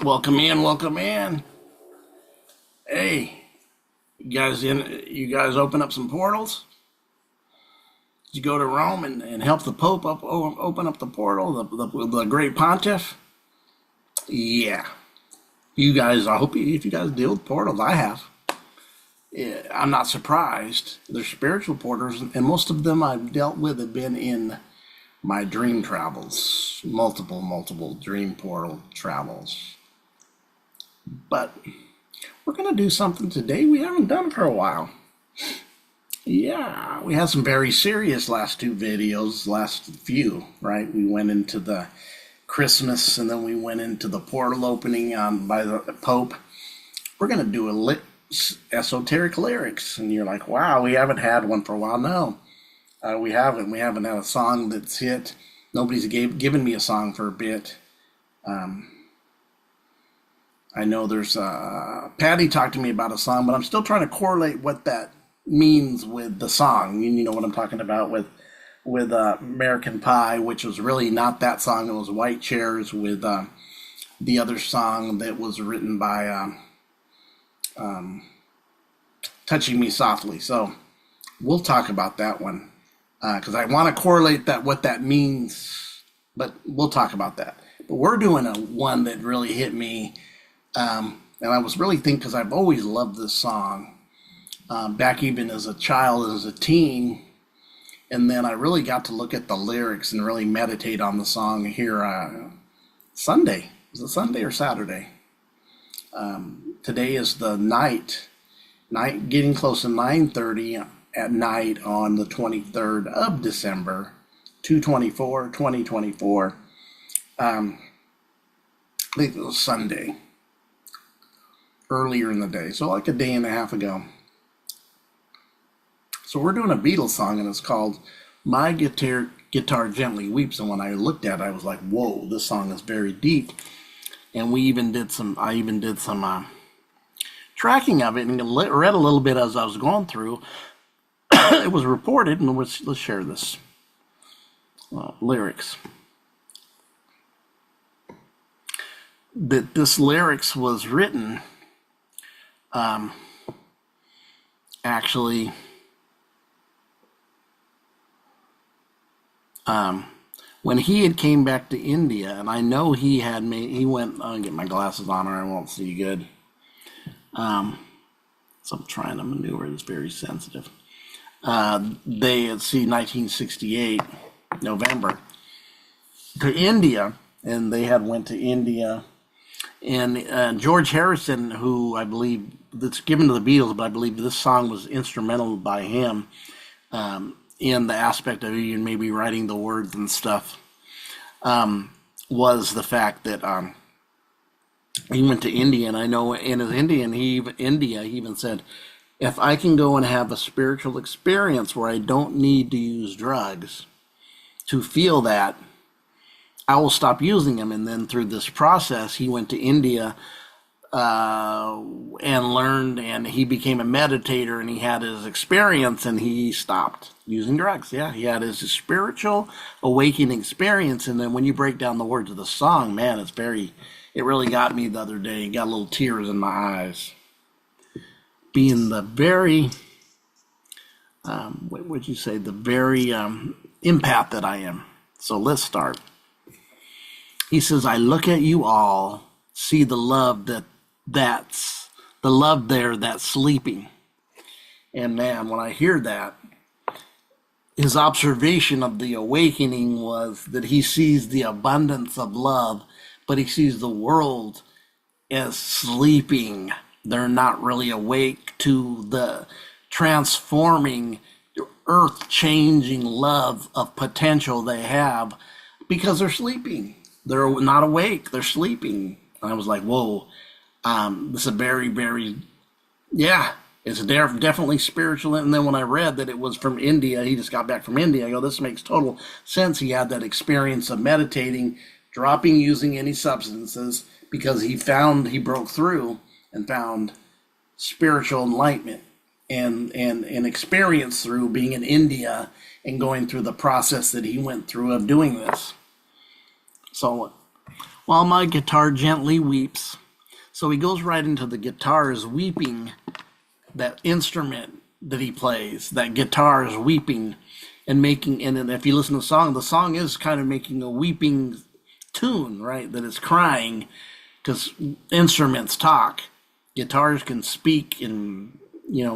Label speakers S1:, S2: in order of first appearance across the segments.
S1: Welcome in, welcome in. Hey, you guys open up some portals? Did you go to Rome and help the Pope open up the portal, the great pontiff? Yeah. You guys, I hope if you guys deal with portals, I have. Yeah, I'm not surprised. They're spiritual portals, and most of them I've dealt with have been in my dream travels. Multiple dream portal travels. But we're going to do something today we haven't done for a while. Yeah, we had some very serious last few, right? We went into the Christmas and then we went into the portal opening by the Pope. We're going to do esoteric lyrics. And you're like, wow, we haven't had one for a while. No, we haven't. We haven't had a song that's hit. Nobody's given me a song for a bit. I know there's Patty talked to me about a song, but I'm still trying to correlate what that means with the song. You know what I'm talking about with American Pie, which was really not that song. It was White Chairs with the other song that was written by Touching Me Softly. So we'll talk about that one because I want to correlate what that means, but we'll talk about that. But we're doing one that really hit me. And I was really thinking, because I've always loved this song, back even as a child, as a teen, and then I really got to look at the lyrics and really meditate on the song here Sunday. Was it Sunday or Saturday? Today is the night, getting close to 9:30 at night on the 23rd of December, 2024. I think it was Sunday. Earlier in the day, so like a day and a half ago. So we're doing a Beatles song, and it's called My Guitar Gently Weeps. And when I looked at it, I was like, whoa, this song is very deep. And I even did some tracking of it and read a little bit as I was going through. It was reported, and let's share this lyrics. That this lyrics was written actually when he had came back to India, and I know he went, I'll get my glasses on or I won't see good. So I'm trying to maneuver, it's very sensitive. They had seen 1968 November to India, and they had went to India. And George Harrison, who I believe that's given to the Beatles, but I believe this song was instrumental by him in the aspect of even maybe writing the words and stuff, was the fact that he went to India, and I know in his India he even said, if I can go and have a spiritual experience where I don't need to use drugs to feel that, I will stop using them. And then through this process, he went to India and learned, and he became a meditator, and he had his experience, and he stopped using drugs. Yeah, he had his spiritual awakening experience. And then when you break down the words of the song, man, it really got me the other day. Got little tears in my eyes. Being the very, what would you say, the very empath that I am. So let's start. He says, I look at you all, see the love that's the love there that's sleeping. And man, when I hear that, his observation of the awakening was that he sees the abundance of love, but he sees the world as sleeping. They're not really awake to the transforming, earth-changing love of potential they have because they're sleeping. They're not awake. They're sleeping. And I was like, whoa, this is a very, very, yeah, it's definitely spiritual. And then when I read that it was from India, he just got back from India, I go, this makes total sense. He had that experience of meditating, dropping using any substances, because he broke through and found spiritual enlightenment and experience through being in India and going through the process that he went through of doing this. So while my guitar gently weeps. So he goes right into the guitar is weeping, that instrument that he plays, that guitar is weeping and making, and then if you listen to the song is kind of making a weeping tune, right? That is crying, because instruments talk. Guitars can speak in,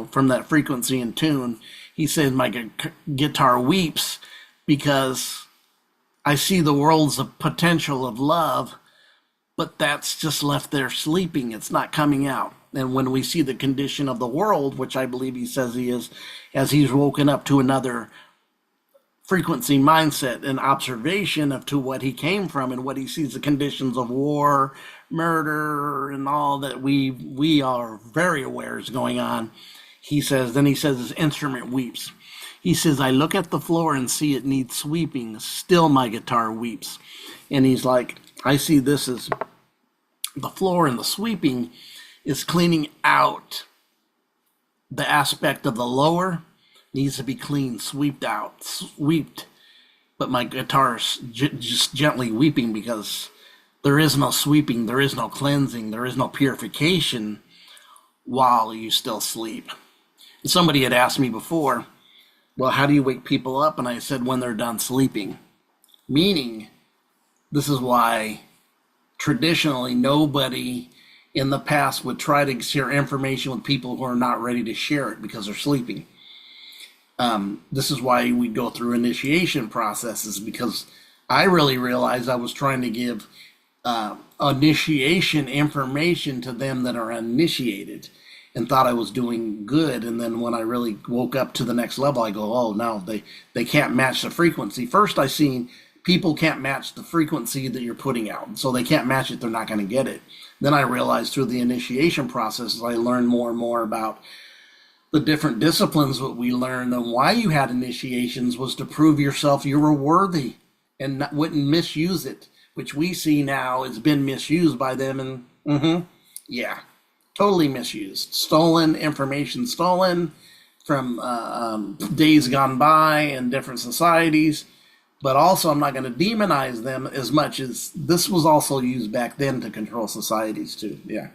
S1: from that frequency and tune. He said, my guitar weeps because I see the world's a potential of love, but that's just left there sleeping. It's not coming out. And when we see the condition of the world, which I believe he says he is, as he's woken up to another frequency mindset and observation of to what he came from and what he sees the conditions of war, murder, and all that we are very aware is going on. He says his instrument weeps. He says, I look at the floor and see it needs sweeping. Still my guitar weeps. And he's like, I see this as the floor, and the sweeping is cleaning out the aspect of the lower needs to be clean, swept. But my guitar's just gently weeping because there is no sweeping, there is no cleansing, there is no purification while you still sleep. And somebody had asked me before, well, how do you wake people up? And I said, when they're done sleeping. Meaning, this is why traditionally nobody in the past would try to share information with people who are not ready to share it because they're sleeping. This is why we go through initiation processes, because I really realized I was trying to give initiation information to them that are uninitiated and thought I was doing good. And then when I really woke up to the next level, I go, oh, no, they can't match the frequency. First, I seen people can't match the frequency that you're putting out. So they can't match it. They're not going to get it. Then I realized through the initiation process, I learned more and more about the different disciplines that we learned, and why you had initiations was to prove yourself you were worthy and wouldn't misuse it, which we see now has been misused by them. And totally misused. Stolen information, stolen from days gone by in different societies. But also, I'm not going to demonize them as much as this was also used back then to control societies too. Yeah.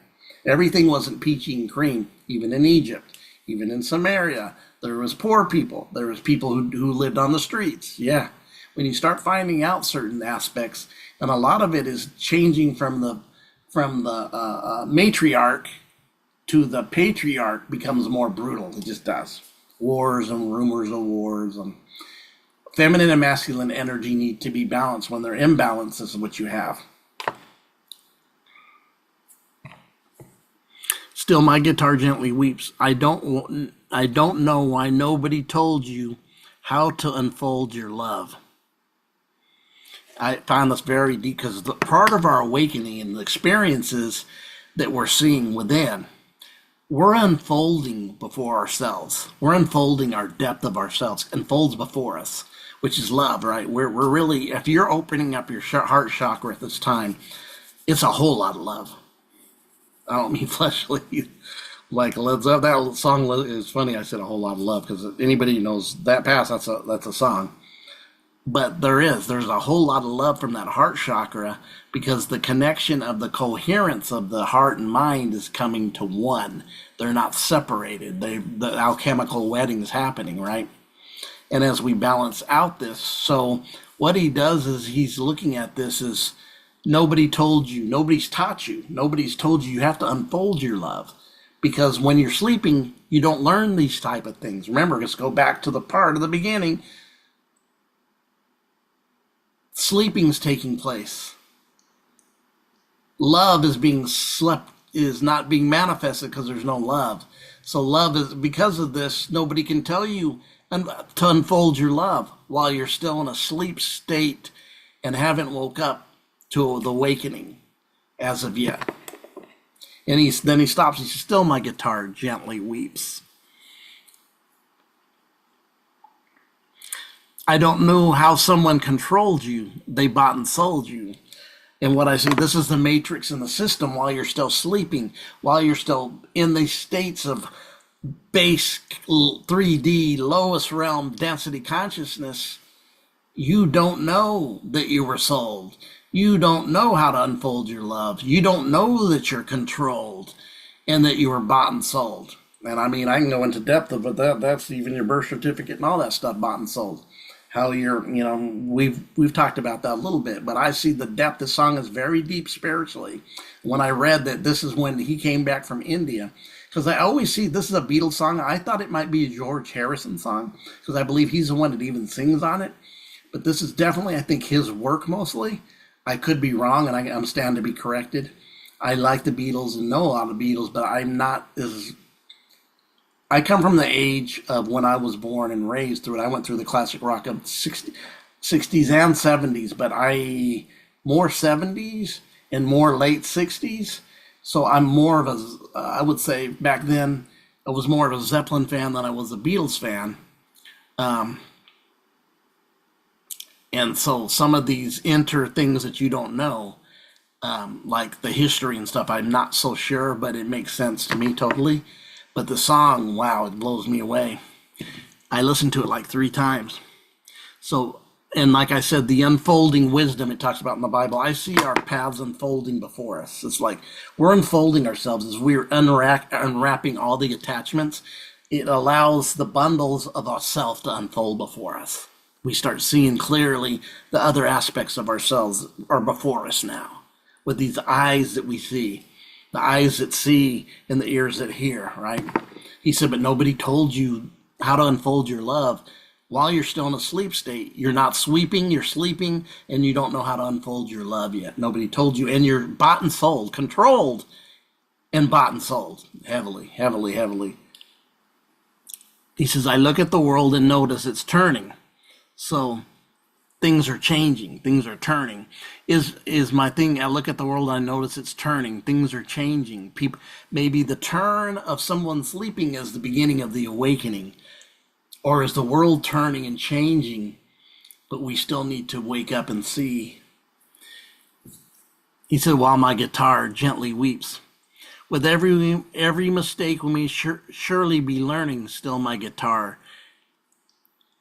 S1: Everything wasn't peachy and cream, even in Egypt, even in Samaria. There was poor people. There was people who lived on the streets. Yeah. When you start finding out certain aspects, and a lot of it is changing from the matriarch to the patriarch becomes more brutal. It just does. Wars and rumors of wars and feminine and masculine energy need to be balanced. When they're imbalanced, this is what you have. Still, my guitar gently weeps. I don't know why nobody told you how to unfold your love. I find this very deep, because the part of our awakening and the experiences that we're seeing within, we're unfolding before ourselves. We're unfolding our depth of ourselves, unfolds before us, which is love, right? We're really, if you're opening up your heart chakra at this time, it's a whole lot of love. I don't mean fleshly, like Led Zeppelin. That song is funny. I said a whole lot of love, because anybody who knows that past, that's a song. But there's a whole lot of love from that heart chakra, because the connection of the coherence of the heart and mind is coming to one. They're not separated. The alchemical wedding is happening, right? And as we balance out this, so what he does is he's looking at this as nobody told you, nobody's taught you, nobody's told you have to unfold your love. Because when you're sleeping, you don't learn these type of things. Remember, let's go back to the part of the beginning. Sleeping's taking place. Love is not being manifested because there's no love. So love is, because of this, nobody can tell you to unfold your love while you're still in a sleep state and haven't woke up to the awakening as of yet. And then he stops. He says, still my guitar gently weeps. I don't know how someone controlled you. They bought and sold you. And what I say, this is the matrix in the system while you're still sleeping, while you're still in these states of base 3D, lowest realm density consciousness. You don't know that you were sold. You don't know how to unfold your love. You don't know that you're controlled and that you were bought and sold. And I mean, I can go into depth of it. That's even your birth certificate and all that stuff bought and sold. How you're, we've talked about that a little bit, but I see the depth. This song is very deep spiritually. When I read that this is when he came back from India, because I always see this is a Beatles song. I thought it might be a George Harrison song because I believe he's the one that even sings on it. But this is definitely, I think, his work mostly. I could be wrong, and I'm stand to be corrected. I like the Beatles and know a lot of Beatles, but I'm not as... I come from the age of when I was born and raised through it. I went through the classic rock of 60s and 70s, but more 70s and more late 60s. So I'm more of a, I would say back then, I was more of a Zeppelin fan than I was a Beatles fan. And so some of these enter things that you don't know, like the history and stuff, I'm not so sure, but it makes sense to me totally. But the song, wow, it blows me away. I listened to it like 3 times. So, and like I said, the unfolding wisdom it talks about in the Bible, I see our paths unfolding before us. It's like we're unfolding ourselves as we're unwrapping all the attachments. It allows the bundles of ourselves to unfold before us. We start seeing clearly the other aspects of ourselves are before us now with these eyes that we see. The eyes that see and the ears that hear, right? He said, but nobody told you how to unfold your love while you're still in a sleep state. You're not sweeping, you're sleeping, and you don't know how to unfold your love yet. Nobody told you, and you're bought and sold, controlled and bought and sold heavily, heavily, heavily. He says, I look at the world and notice it's turning. So things are changing, things are turning. Is my thing. I look at the world, I notice it's turning, things are changing. People, maybe the turn of someone sleeping is the beginning of the awakening, or is the world turning and changing, but we still need to wake up and see. He said, while my guitar gently weeps, with every mistake we may surely be learning, still my guitar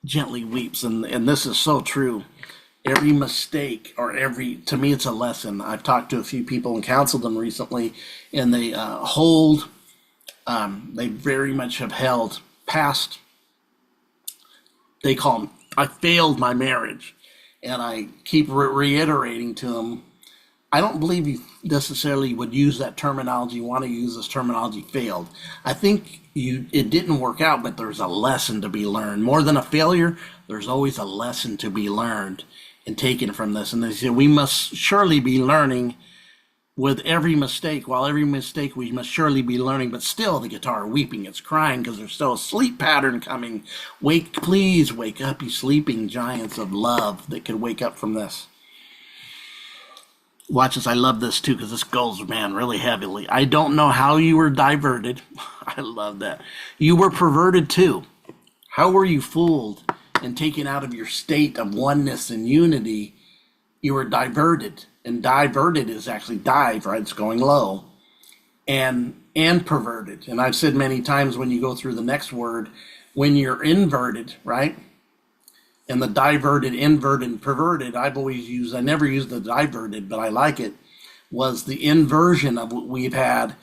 S1: gently weeps. And this is so true. Every mistake to me, it's a lesson. I've talked to a few people and counseled them recently, and they they very much have held past, they call them, I failed my marriage. And I keep reiterating to them, I don't believe you necessarily would use that terminology, want to use this terminology, failed. I think it didn't work out, but there's a lesson to be learned. More than a failure, there's always a lesson to be learned and taken from this. And they say we must surely be learning with every mistake. While every mistake we must surely be learning, but still the guitar weeping, it's crying because there's still a sleep pattern coming. Please wake up, you sleeping giants of love that could wake up from this. Watch this. I love this too because this goes, man, really heavily. I don't know how you were diverted. I love that. You were perverted too. How were you fooled and taken out of your state of oneness and unity? You were diverted. And diverted is actually dive, right? It's going low. And perverted. And I've said many times when you go through the next word, when you're inverted, right? And the diverted, inverted, and perverted, I never used the diverted, but I like it, was the inversion of what we've had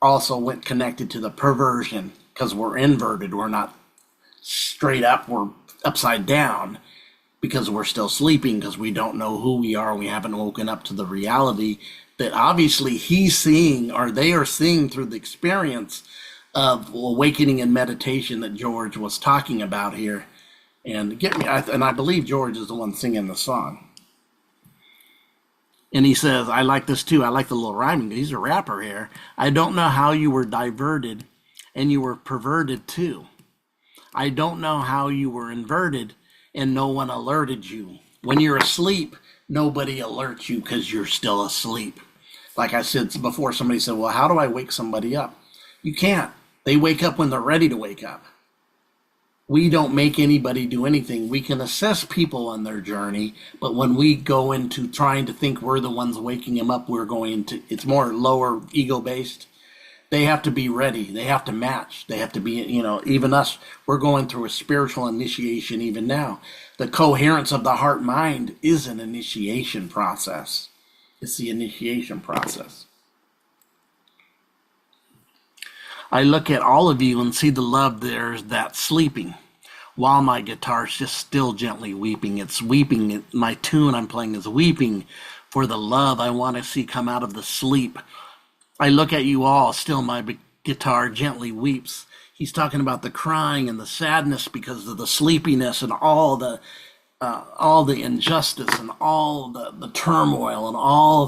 S1: also went connected to the perversion because we're inverted. We're not straight up, we're upside down because we're still sleeping because we don't know who we are. We haven't woken up to the reality that obviously he's seeing, or they are seeing through the experience of awakening and meditation that George was talking about here. And I believe George is the one singing the song. And he says, I like this too. I like the little rhyming. He's a rapper here. I don't know how you were diverted and you were perverted too. I don't know how you were inverted and no one alerted you. When you're asleep, nobody alerts you because you're still asleep. Like I said before, somebody said, well, how do I wake somebody up? You can't. They wake up when they're ready to wake up. We don't make anybody do anything. We can assess people on their journey, but when we go into trying to think we're the ones waking them up, it's more lower ego-based. They have to be ready. They have to match. They have to be, even us, we're going through a spiritual initiation even now. The coherence of the heart mind is an initiation process. It's the initiation process. I look at all of you and see the love there's that sleeping while my guitar's just still gently weeping. It's weeping. My tune I'm playing is weeping for the love I want to see come out of the sleep. I look at you all, still my guitar gently weeps. He's talking about the crying and the sadness because of the sleepiness and all the injustice and all the turmoil and all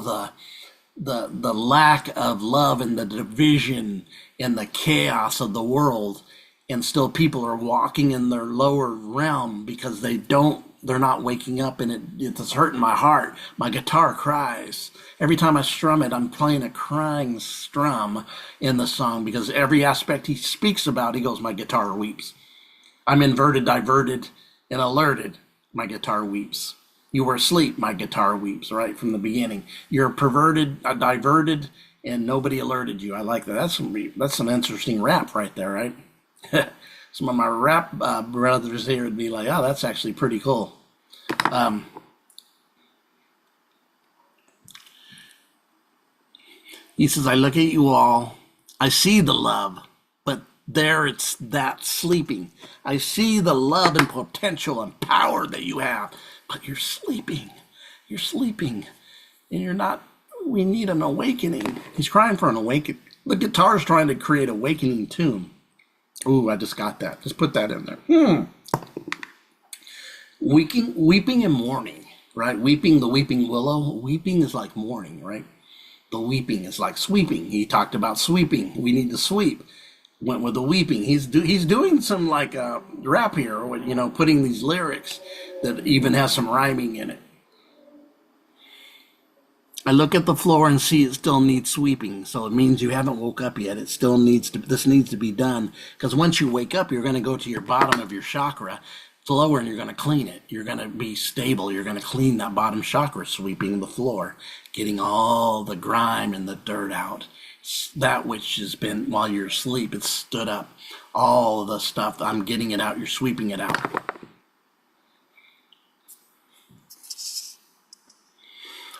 S1: the lack of love and the division and the chaos of the world. And still people are walking in their lower realm because they're not waking up, and it's hurting my heart. My guitar cries. Every time I strum it, I'm playing a crying strum in the song because every aspect he speaks about, he goes, my guitar weeps. I'm inverted, diverted, and alerted. My guitar weeps. You were asleep, my guitar weeps, right from the beginning. You're perverted, diverted, and nobody alerted you. I like that. That's some interesting rap right there, right? Some of my rap brothers here would be like, oh, that's actually pretty cool. He says, I look at you all, I see the love, but there it's that sleeping. I see the love and potential and power that you have, but you're sleeping. You're sleeping, and you're not. We need an awakening. He's crying for an awakening. The guitar's trying to create an awakening tune. Ooh, I just got that. Just put that in there. Weeping and mourning, right? Weeping, the weeping willow. Weeping is like mourning, right? The weeping is like sweeping. He talked about sweeping. We need to sweep. Went with the weeping. He's doing some like rap here, or putting these lyrics that even has some rhyming in it. I look at the floor and see it still needs sweeping. So it means you haven't woke up yet. This needs to be done. Because once you wake up, you're going to go to your bottom of your chakra. It's lower and you're going to clean it. You're going to be stable. You're going to clean that bottom chakra, sweeping the floor, getting all the grime and the dirt out. That which has been, while you're asleep, it's stood up. All the stuff, I'm getting it out. You're sweeping it out.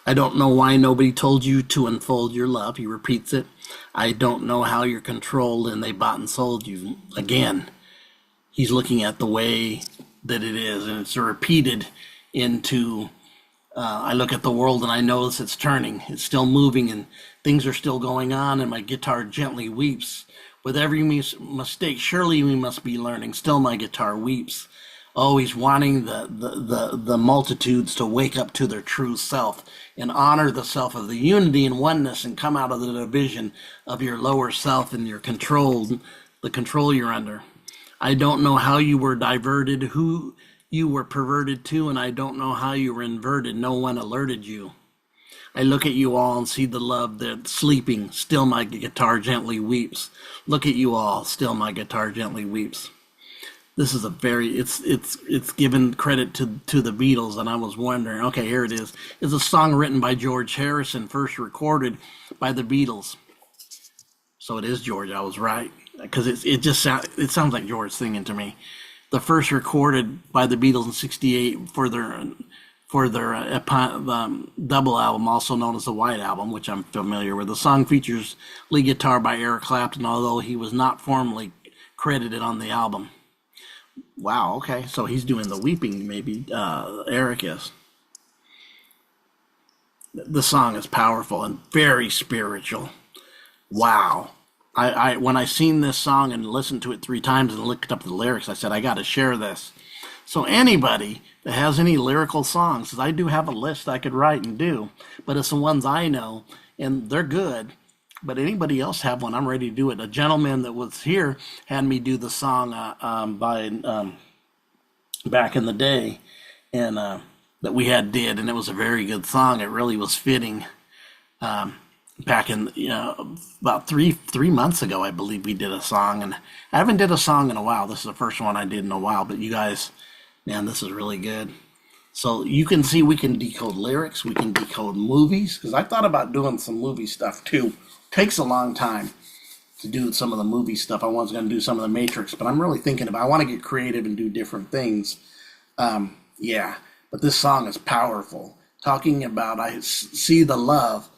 S1: I don't know why nobody told you to unfold your love. He repeats it. I don't know how you're controlled and they bought and sold you. Again, he's looking at the way that it is, and it's repeated into, I look at the world and I notice it's turning. It's still moving and things are still going on, and my guitar gently weeps. With every mistake, surely we must be learning. Still my guitar weeps. Always wanting the multitudes to wake up to their true self and honor the self of the unity and oneness and come out of the division of your lower self and your the control you're under. I don't know how you were diverted, who you were perverted to, and I don't know how you were inverted. No one alerted you. I look at you all and see the love that's sleeping. Still my guitar gently weeps. Look at you all. Still my guitar gently weeps. This is it's given credit to the Beatles, and I was wondering, okay, here it is. It's a song written by George Harrison, first recorded by the Beatles. So it is George, I was right, because it sounds like George singing to me. The first recorded by the Beatles in '68 for their double album, also known as the White Album, which I'm familiar with. The song features lead guitar by Eric Clapton, although he was not formally credited on the album. Wow, okay, so he's doing the weeping, maybe Eric is. The song is powerful and very spiritual. Wow. I when I seen this song and listened to it 3 times and looked up the lyrics, I said, I got to share this. So anybody that has any lyrical songs, because I do have a list I could write and do, but it's the ones I know, and they're good. But anybody else have one, I'm ready to do it. A gentleman that was here had me do the song back in the day, and that we did, and it was a very good song. It really was fitting. Back in about three months ago, I believe we did a song, and I haven't did a song in a while. This is the first one I did in a while, but you guys, man, this is really good. So you can see we can decode lyrics, we can decode movies, because I thought about doing some movie stuff too. Takes a long time. to do some of the movie stuff. I was going to do some of the Matrix, but I'm really thinking about, I want to get creative and do different things. Yeah, but this song is powerful. Talking about, I see the love,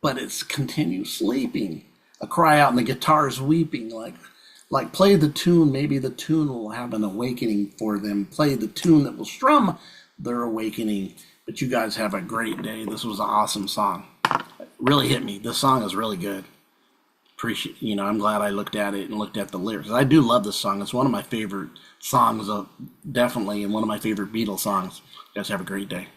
S1: but it's continue sleeping. A cry out and the guitar is weeping, like play the tune. Maybe the tune will have an awakening for them. Play the tune that will strum their awakening. But you guys have a great day. This was an awesome song. It really hit me. This song is really good. Appreciate, I'm glad I looked at it and looked at the lyrics. I do love this song. It's one of my favorite songs, definitely, and one of my favorite Beatles songs. You guys have a great day.